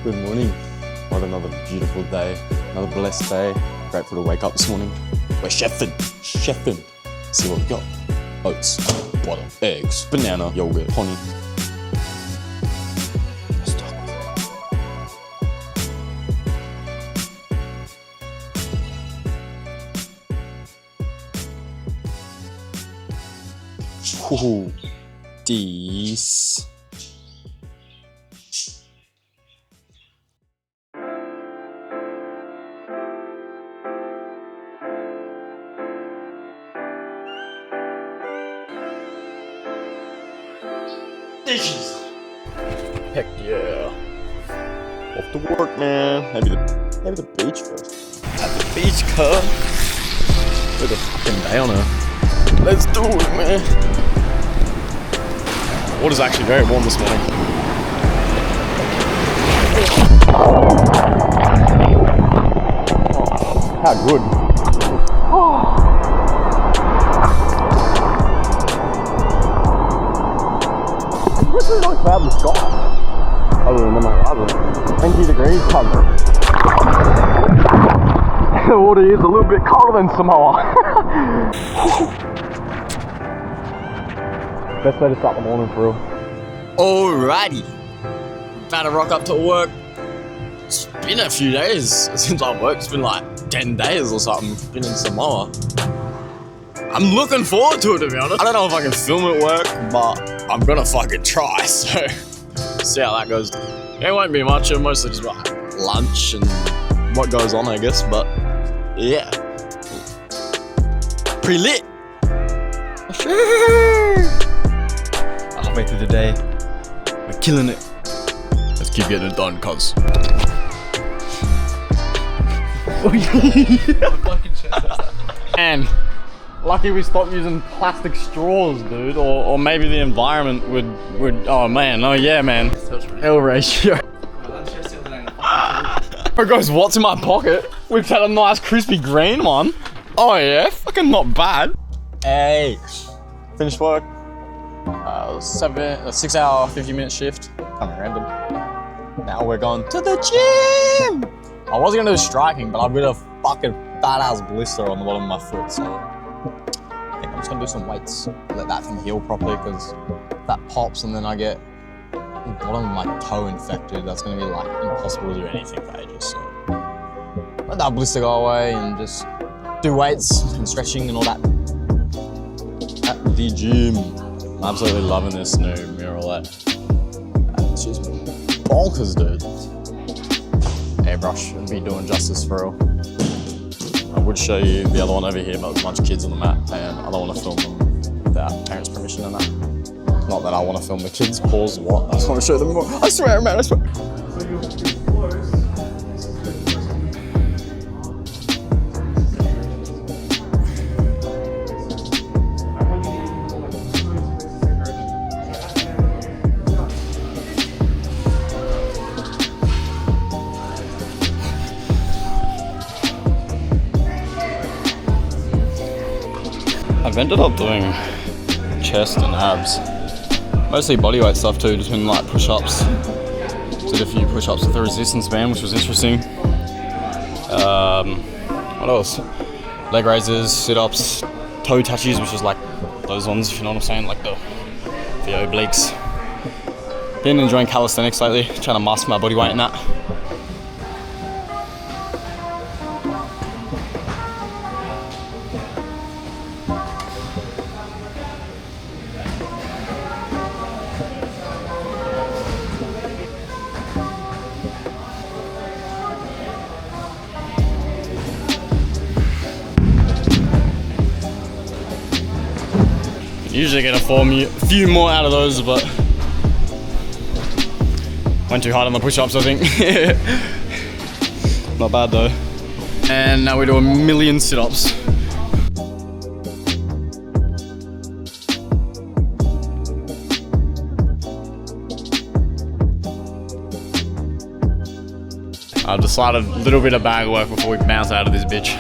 Good morning. What another beautiful day, another blessed day. Grateful to wake up this morning. We're chefing. See what we got. Oats, butter, eggs, banana, yogurt, honey. Let's talk with it. Ooh, these. Dishes. Heck yeah. Off to work, man. Maybe the beach first. At the beach, cuz. With a fucking day on her. Let's do it, man. The water's actually very warm this morning. How good. This is not cloud in the sky. Other than on my horizon. 20 degrees, cover. The water is a little bit colder than Samoa. Best way to start the morning for real. Alrighty. About to rock up to work. It's been a few days since I worked. It's been like 10 days or something. Been in Samoa. I'm looking forward to it, to be honest. I don't know if I can film at work, but I'm gonna fucking try, so see how that goes. It won't be much, it'll mostly just like lunch and what goes on, I guess, but yeah. Pretty lit. Halfway through the day, we're killing it. Let's keep getting it done, cuz. And lucky we stopped using plastic straws, dude, or maybe the environment would, oh man, oh yeah, man. L ratio. It goes, what's in my pocket? We've had a nice crispy green one. Oh yeah, fucking not bad. Hey, finished work. 6 hour, 50-minute shift. Kind of random. Now we're going to the gym. I was gonna do striking, but I've got a fucking fat ass blister on the bottom of my foot, so I think I'm just gonna do some weights, let that thing heal properly, because if that pops and then I get the bottom of my toe infected, that's gonna be like impossible to do anything for ages. So let that blister go away and just do weights and stretching and all that at the gym. I'm absolutely loving this new mural light. It's just bonkers, dude. Airbrush would be doing justice for real. I would show you the other one over here, but there's a bunch of kids on the mat and I don't want to film them without parents' permission and that. Not that I want to film the kids, pause what, I just want to show them more. I swear, man, I swear. I've ended up doing chest and abs, mostly bodyweight stuff too, just been like push-ups. Did a few push-ups with the resistance band, which was interesting. What else? Leg raises, sit-ups, toe touches, which is like those ones, if you know what I'm saying, like the obliques. Been enjoying calisthenics lately, trying to master my body weight in that. Usually get a few more out of those, but went too hard on the push-ups, I think. Not bad though. And now we do a million sit-ups. I've decided a little bit of bag work before we bounce out of this bitch.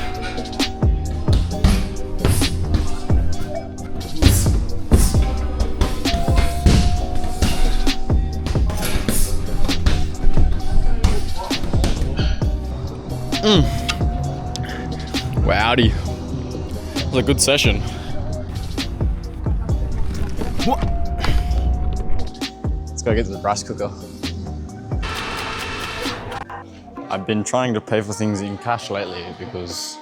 Wowdy. It was a good session. Let's go get the rice cooker. I've been trying to pay for things in cash lately because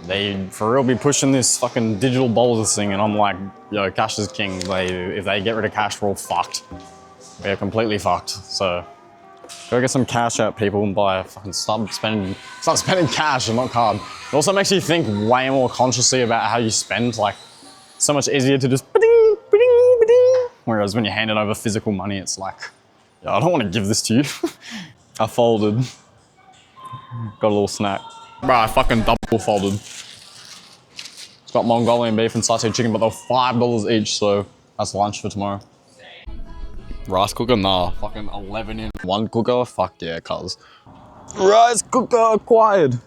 they for real be pushing this fucking digital bolus thing, and I'm like, yo, cash is king. If they get rid of cash, we're all fucked. We're completely fucked. So go get some cash out, people, and buy fucking start spending cash and not card. It also makes you think way more consciously about how you spend. Like, so much easier to just ba-ding, ba-ding, ba-ding. Whereas when you're handing over physical money, it's like, yo, I don't want to give this to you. I folded. Got a little snack. Bro, I fucking double folded. It's got Mongolian beef and sauteed chicken, but they're $5 each, so that's lunch for tomorrow. Rice cooker? Nah. Fucking 11 in one cooker? Fuck yeah, cuz. Rice cooker acquired.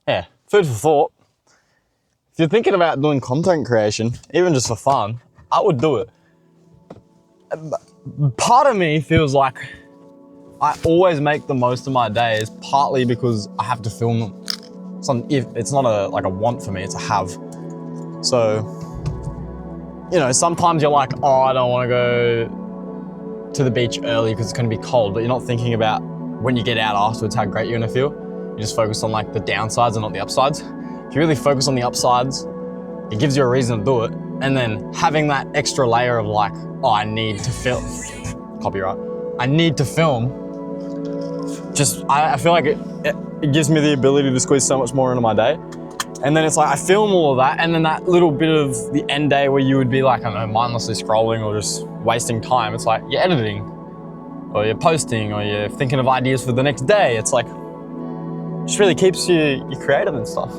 Yeah, food for thought. If you're thinking about doing content creation, even just for fun, I would do it. Part of me feels like I always make the most of my days, partly because I have to film them. It's not a want for me, it's a have. So, you know, sometimes you're like, oh, I don't want to go to the beach early because it's going to be cold, but you're not thinking about when you get out afterwards how great you're going to feel. You just focus on like the downsides and not the upsides. If you really focus on the upsides, it gives you a reason to do it. And then having that extra layer of like, oh, I need to film, copyright, I need to film. I feel like it gives me the ability to squeeze so much more into my day. And then it's like, I film all of that, and then that little bit of the end day where you would be like, I don't know, mindlessly scrolling or just wasting time. It's like, you're editing, or you're posting, or you're thinking of ideas for the next day. It's like, it just really keeps you creative and stuff.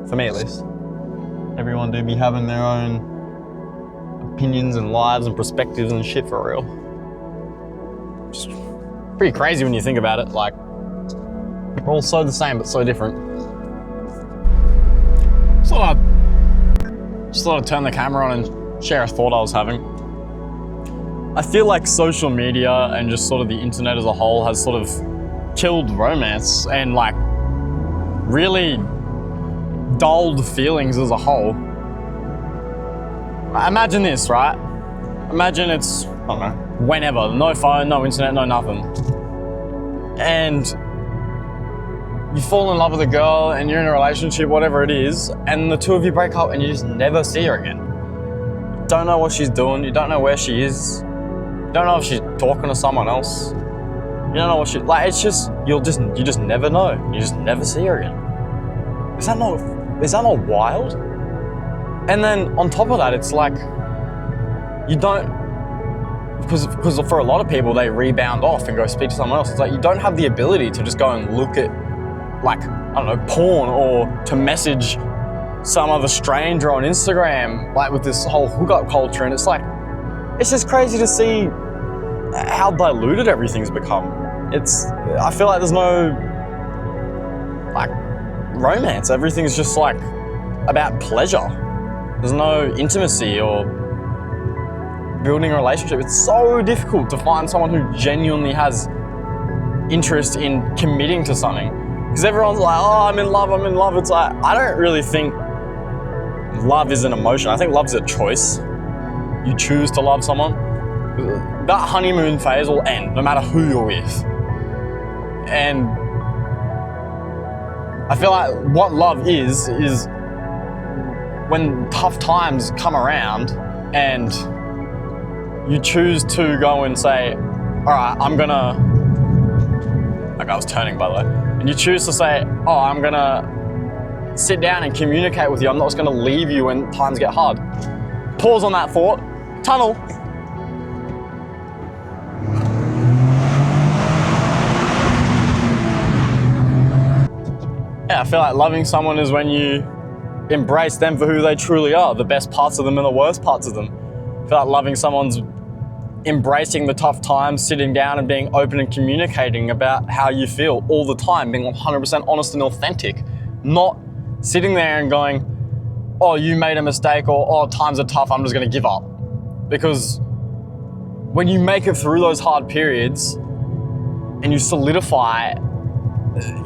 For me at least. Everyone do be having their own opinions and lives and perspectives and shit for real. Just pretty crazy when you think about it. Like, we're all so the same but so different. Just thought I'd turn the camera on and share a thought I was having. I feel like social media and just sort of the internet as a whole has sort of killed romance and like really dulled feelings as a whole. Imagine this, right? Imagine it's, I don't know, whenever, no phone, no internet, no nothing. And you fall in love with a girl and you're in a relationship, whatever it is, and the two of you break up and you just never see her again. You don't know what she's doing, you don't know where she is, you don't know if she's talking to someone else. You don't know what like, it's just, you just never know. You just never see her again. Is that not wild? And then on top of that, it's like, you don't, because for a lot of people, they rebound off and go speak to someone else. It's like, you don't have the ability to just go and look at, like, I don't know, porn, or to message some other stranger on Instagram, like with this whole hookup culture. And it's like, it's just crazy to see how diluted everything's become. I feel like there's no, like, romance. Everything's just like about pleasure. There's no intimacy or building a relationship. It's so difficult to find someone who genuinely has interest in committing to something. Because everyone's like, oh, I'm in love. It's like, I don't really think love is an emotion. I think love's a choice. You choose to love someone. That honeymoon phase will end no matter who you're with. And I feel like what love is when tough times come around and you choose to go and say, all right, like I was turning, by the way, and you choose to say, oh, I'm gonna sit down and communicate with you. I'm not just gonna leave you when times get hard. Pause on that thought, tunnel. Yeah, I feel like loving someone is when you embrace them for who they truly are, the best parts of them and the worst parts of them. I feel like loving someone's embracing the tough times, sitting down and being open and communicating about how you feel all the time, being 100% honest and authentic, not sitting there and going, oh, you made a mistake, or oh, times are tough, I'm just gonna give up. Because when you make it through those hard periods and you solidify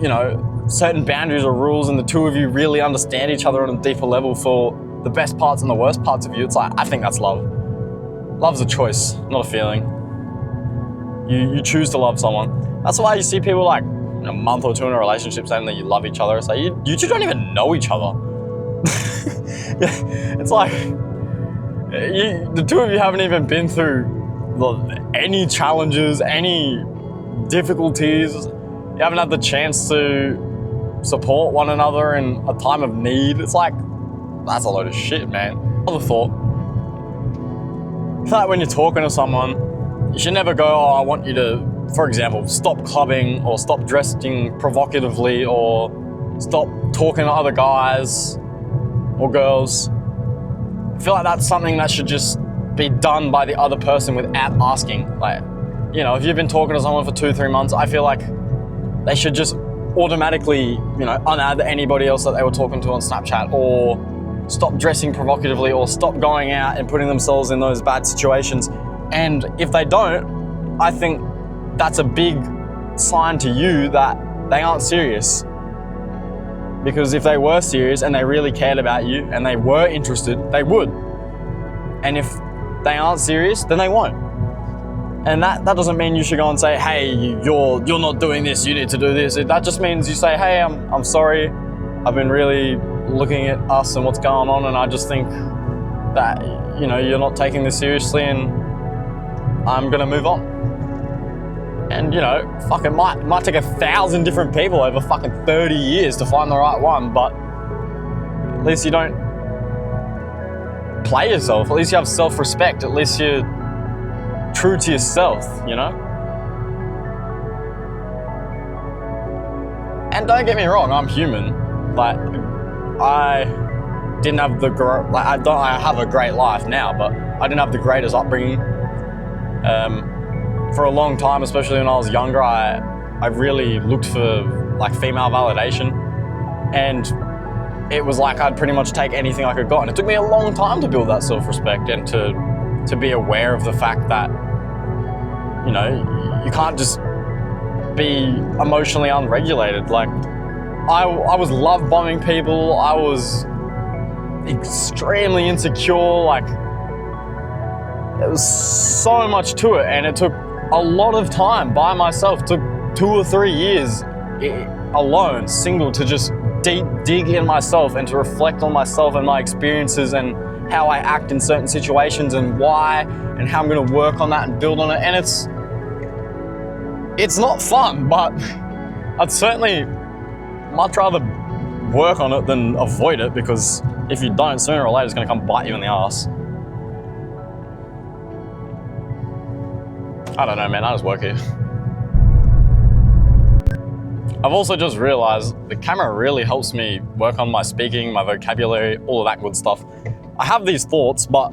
you know, certain boundaries or rules, and the two of you really understand each other on a deeper level for the best parts and the worst parts of you. It's like, I think that's love. Love's a choice, not a feeling. You choose to love someone. That's why you see people like a month or two in a relationship saying that you love each other. It's like, you two don't even know each other. It's like, the two of you haven't even been through any challenges, any difficulties. You haven't had the chance to support one another in a time of need. It's like, that's a load of shit, man. Another thought. It's like when you're talking to someone, you should never go, oh, I want you to, for example, stop clubbing or stop dressing provocatively or stop talking to other guys or girls. I feel like that's something that should just be done by the other person without asking. Like, you know, if you've been talking to someone for 2-3 months, I feel like they should just automatically, you know, unadd anybody else that they were talking to on Snapchat, or stop dressing provocatively, or stop going out and putting themselves in those bad situations. And if they don't, I think that's a big sign to you that they aren't serious. Because if they were serious and they really cared about you and they were interested, they would. And if they aren't serious, then they won't. And that doesn't mean you should go and say, hey, you're not doing this, you need to do this. That just means you say, hey, I'm sorry. I've been really looking at us and what's going on, and I just think that, you know, you're not taking this seriously, and I'm gonna move on. And, you know, fuck, it might take 1,000 different people over fucking 30 years to find the right one, but at least you don't play yourself. At least you have self-respect. At least you're true to yourself, you know? And don't get me wrong, I'm human. Like, I didn't have I have a great life now, but I didn't have the greatest upbringing. For a long time, especially when I was younger, I really looked for like female validation, and it was like I'd pretty much take anything I could get. And it took me a long time to build that self-respect and to be aware of the fact that, you know, you can't just be emotionally unregulated. Like, I was love bombing people. I was extremely insecure. Like, there was so much to it, and it took a lot of time by myself. It took 2 or 3 years alone, single, to just deep dig in myself and to reflect on myself and my experiences and how I act in certain situations and why, and how I'm gonna work on that and build on it. And it's not fun, but I'd certainly much rather work on it than avoid it, because if you don't, sooner or later it's gonna come bite you in the ass. I don't know, man, I just work here. I've also just realized the camera really helps me work on my speaking, my vocabulary, all of that good stuff. I have these thoughts, but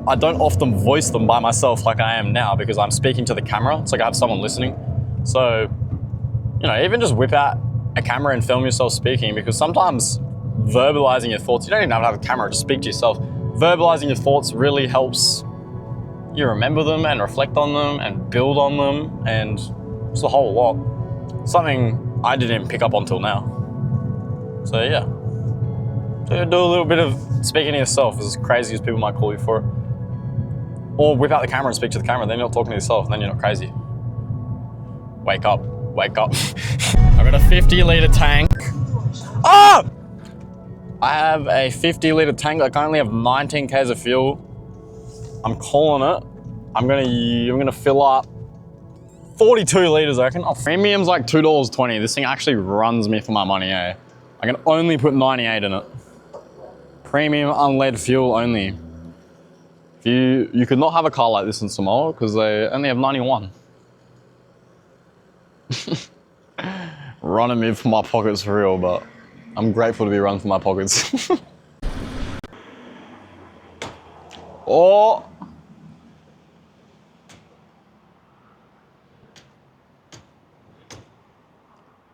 I don't often voice them by myself like I am now, because I'm speaking to the camera. It's like I have someone listening. So, you know, even just whip out a camera and film yourself speaking, because sometimes verbalizing your thoughts, you don't even have to have a camera, just speak to yourself. Verbalizing your thoughts really helps you remember them and reflect on them and build on them, and it's a whole lot. Something I didn't pick up until now. So yeah. So do a little bit of speaking to yourself, as crazy as people might call you for it. Or whip out the camera and speak to the camera, then you're not talking to yourself, and then you're not crazy. Wake up, wake up. I've got a 50-litre tank. Oh! I have a 50-litre tank. I currently have 19 Ks of fuel. I'm calling it. I'm gonna fill up 42 litres, I reckon. Oh, premium's like $2.20. This thing actually runs me for my money, eh? I can only put 98 in it. Premium unlead fuel only. You could not have a car like this in Samoa, because they only have 91. Running me for my pockets for real, but I'm grateful to be run for my pockets. Oh!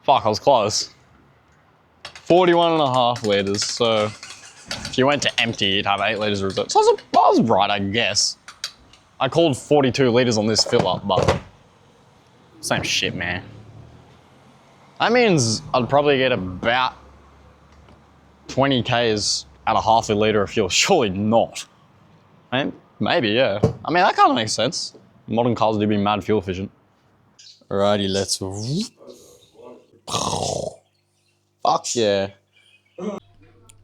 Fuck, I was close. 41.5 litres, so if you went to empty, you'd have 8 litres of reserve. So I was right, I guess. I called 42 litres on this fill up, but same shit, man. That means I'd probably get about 20 Ks at a half a litre of fuel. Surely not. Maybe, yeah. I mean, that kind of makes sense. Modern cars do be mad fuel efficient. Alrighty, let's... Fuck yeah.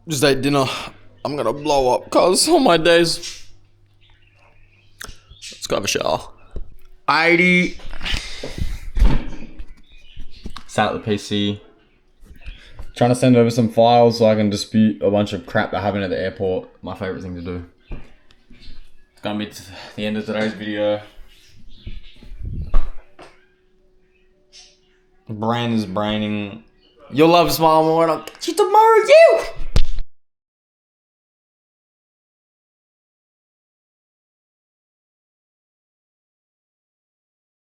Just ate dinner. I'm gonna blow up, cuz, on my days. Let's go have a shower. 80. Sat at the PC. Trying to send over some files so I can dispute a bunch of crap that happened at the airport. My favourite thing to do. It's gonna be the end of today's video. Brain is braining. You'll love smile more and I'll catch you tomorrow, you!